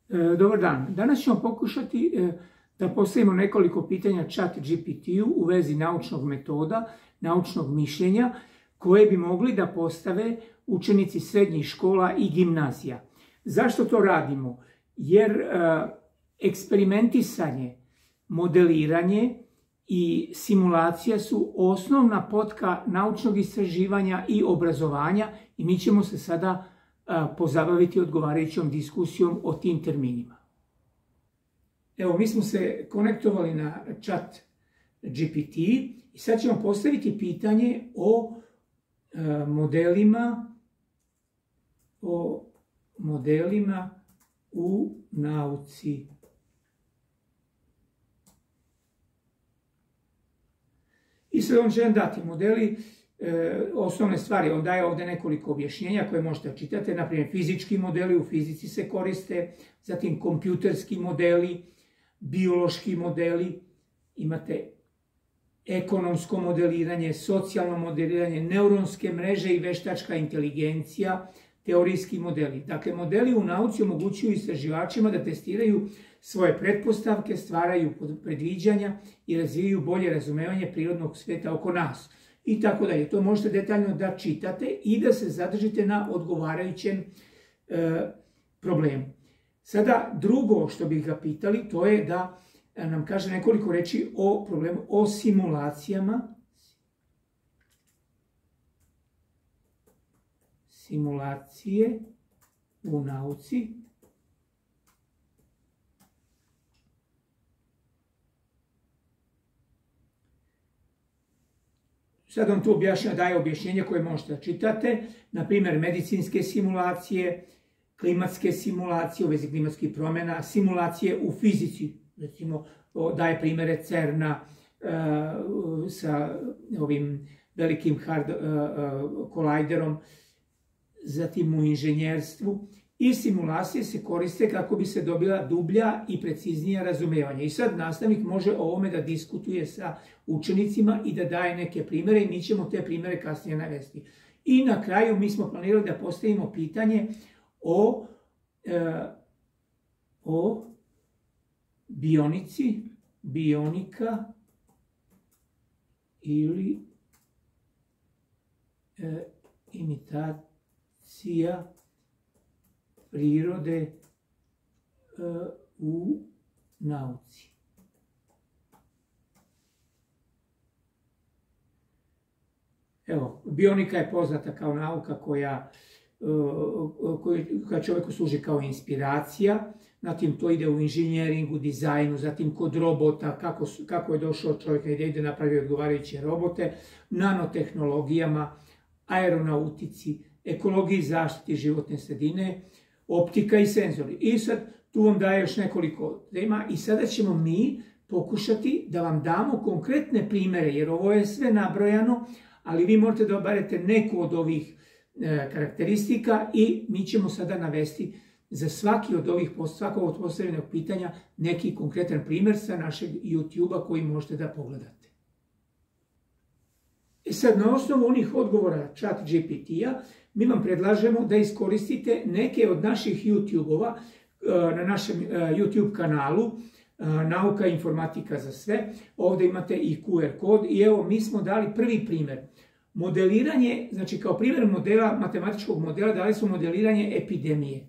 Dobar dan. Danas ćemo pokušati da postavimo nekoliko pitanja ChatGPT-u u vezi naučnog metoda, naučnog mišljenja, koje bi mogli da postave učenici srednjih škola i gimnazija. Zašto to radimo? Jer eksperimentisanje, modeliranje i simulacija su osnovna potka naučnog istraživanja i obrazovanja i mi ćemo se sada pozabaviti odgovarajućom diskusijom o tim terminima. Evo, mi smo se konektovali na ChatGPT i sad ćemo postaviti pitanje o modelima u nauci. I sve on želim dati modeli, osnovne stvari. On daje ovdje nekoliko objašnjenja koje možete čitati. Naprimjer, fizički modeli u fizici se koriste, zatim kompjuterski modeli, biološki modeli, imate ekonomsko modeliranje, socijalno modeliranje, neuronske mreže i veštačka inteligencija, teorijski modeli. Dakle, modeli u nauci omogućuju istraživačima da testiraju svoje pretpostavke, stvaraju predviđanja i razvijaju bolje razumevanje prirodnog sveta oko nas. I tako dalje. To možete detaljno da čitate i da se zadržite na odgovarajućem problemu. Sada, drugo što bih ga pitali, to je da nam kaže nekoliko reči o problemu, o simulacijama. Simulacije u nauci. Sad on tu daje objašnjenje koje možete da čitate, na primjer medicinske simulacije, klimatske simulacije u vezi klimatskih promjena, simulacije u fizici, recimo daje primjere CERN-a sa ovim velikim kolajderom, zatim u inženjerstvu. I simulacije se koriste kako bi se dobila dublja i preciznija razumevanja. I sad nastavnik može o ovome da diskutuje sa učenicima i da daje neke primjere i mi ćemo te primjere kasnije navesti. I na kraju mi smo planirali da postavimo pitanje o bionici, bionika ili imitacija prirode u nauci. Evo, bionika je poznata kao nauka koja čovjeku služi kao inspiracija, zatim to ide u inženjeringu, dizajnu, zatim kod robota, kako je došao čovjek da ide napravi odgovarajuće robote, nanotehnologijama, aeronautici, ekologiji i zaštiti životne sredine, optika i senzori. I sad tu vam daje još nekoliko tema i sada ćemo mi pokušati da vam damo konkretne primjere, jer ovo je sve nabrojano, ali vi morate da obarete neku od ovih karakteristika i mi ćemo sada navesti za svakog od postavljenog pitanja neki konkretan primjer sa našeg YouTube-a koji možete da pogledate. Sad, na osnovu onih odgovora ChatGPT-a, mi vam predlažemo da iskoristite neke od naših YouTube-ova na našem YouTube kanalu Nauka i informatika za sve. Ovdje imate i QR kod i evo mi smo dali prvi primjer. Modeliranje, znači kao primjer modela, matematičkog modela, dali smo modeliranje epidemije.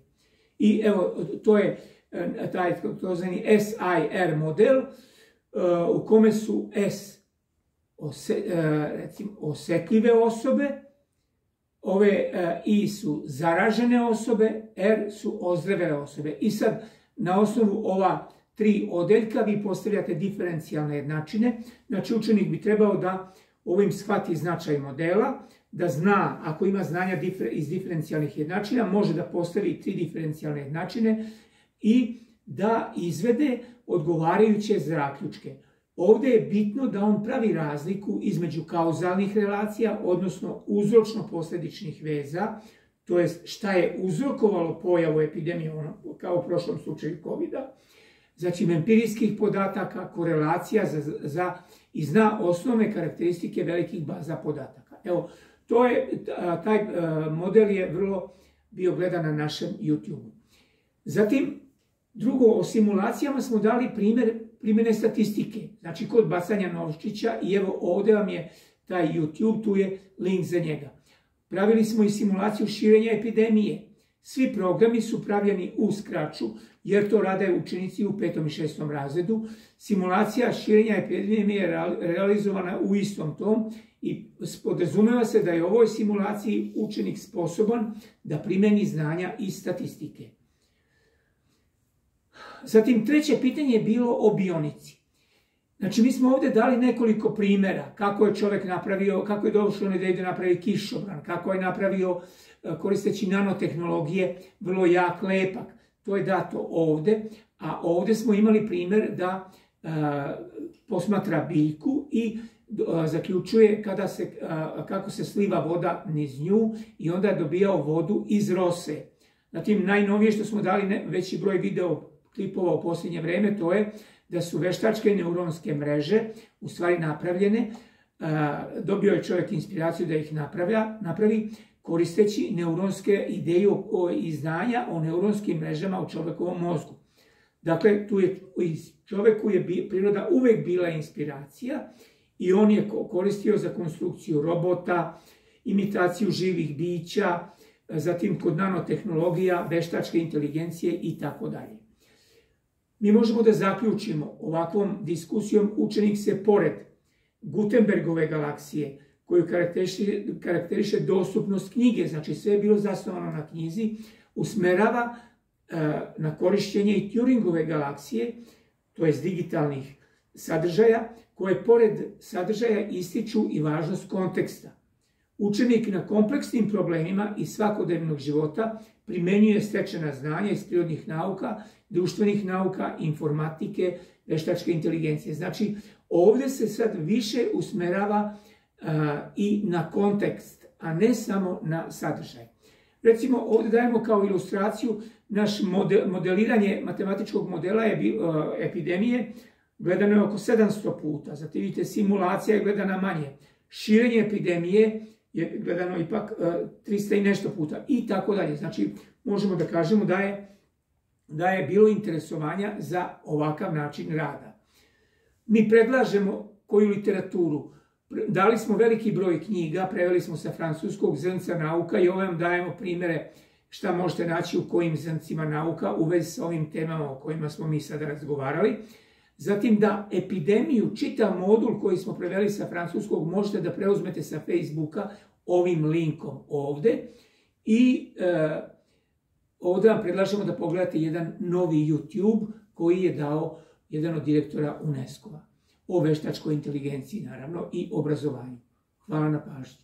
I evo, to je taj takozvani SIR model u kome su S recimo osetljive osobe, ove I su zaražene osobe, R su ozdravele osobe. I sad na osnovu ova tri odeljka vi postavljate diferencijalne jednačine. Znači učenik bi trebao da ovim shvati značaj modela, da zna, ako ima znanja iz diferencijalnih jednačina, može da postavi tri diferencijalne jednačine i da izvede odgovarajuće zaključke. Ovdje je bitno da on pravi razliku između kauzalnih relacija, odnosno uzročno-posljedičnih veza, to jest šta je uzrokovalo pojavu epidemije, kao u prošlom slučaju COVID-a, znači empirijskih podataka, korelacija i zna osnovne karakteristike velikih baza podataka. Evo, taj model je vrlo bio gledan na našem YouTube-u. Zatim, Drugo, o simulacijama smo dali primjene statistike, znači kod bacanja novčića i evo ovdje vam je taj YouTube, tu je link za njega. Pravili smo i simulaciju širenja epidemije. Svi programi su pravljeni u Scratchu, jer to rade učenici u 5. i 6. razredu. Simulacija širenja epidemije je realizovana u istom tom i podrazumeva se da je u ovoj simulaciji učenik sposoban da primjeni znanja iz statistike. Zatim, treće pitanje je bilo o bionici. Znači, mi smo ovdje dali nekoliko primjera kako je čovjek napravio, kako je došlo da napravi kišobran, kako je napravio koristeći nanotehnologije vrlo jak lepak. To je dato ovdje, a ovdje smo imali primjer da posmatra biljku i zaključuje kako se sliva voda niz nju i onda je dobijao vodu iz rose. Zatim, najnovije što smo dali veći broj video klipova u posljednje vrijeme, to je da su veštačke neuronske mreže u stvari napravljene. Dobio je čovjek inspiraciju da ih napravi koristeći neuronske ideje i znanja o neuronskim mrežama u čovjekovom mozgu. Dakle, tu je čovjeku je priroda uvijek bila inspiracija i on je koristio za konstrukciju robota, imitaciju živih bića, zatim kod nanotehnologija, veštačke inteligencije i tako dalje. Mi možemo da zaključimo ovakvom diskusijom učenik se pored Gutenbergove galaksije, koju karakteriše dostupnost knjige, znači sve je bilo zasnovano na knjizi, usmerava na korištenje i Turingove galaksije, to jest digitalnih sadržaja, koje pored sadržaja ističu i važnost konteksta. Učenik na kompleksnim problemima iz svakodnevnog života primenjuje stečena znanja iz prirodnih nauka, društvenih nauka, informatike, veštačke inteligencije. Znači, ovdje se sad više usmerava i na kontekst, a ne samo na sadržaj. Recimo, ovdje dajemo kao ilustraciju naš modeliranje matematičkog modela epidemije, gledano je oko 700 puta. Zatim vidite, simulacija je gledana manje. Širenje epidemije je gledano ipak 300 i nešto puta i tako dalje. Znači, možemo da kažemo da je bilo interesovanja za ovakav način rada. Mi predlažemo koju literaturu. Dali smo veliki broj knjiga, preveli smo sa francuskog zrnca nauka i ovdje vam dajemo primjere šta možete naći u kojim zrncima nauka u vezi sa ovim temama o kojima smo mi sada razgovarali. Zatim da epidemiju, čitav modul koji smo preveli sa francuskog, možete da preuzmete sa Facebooka ovim linkom ovdje. I ovdje vam predlažemo da pogledate jedan novi YouTube koji je dao jedan od direktora UNESCO-a o veštačkoj inteligenciji, naravno, i obrazovanju. Hvala na pažnji.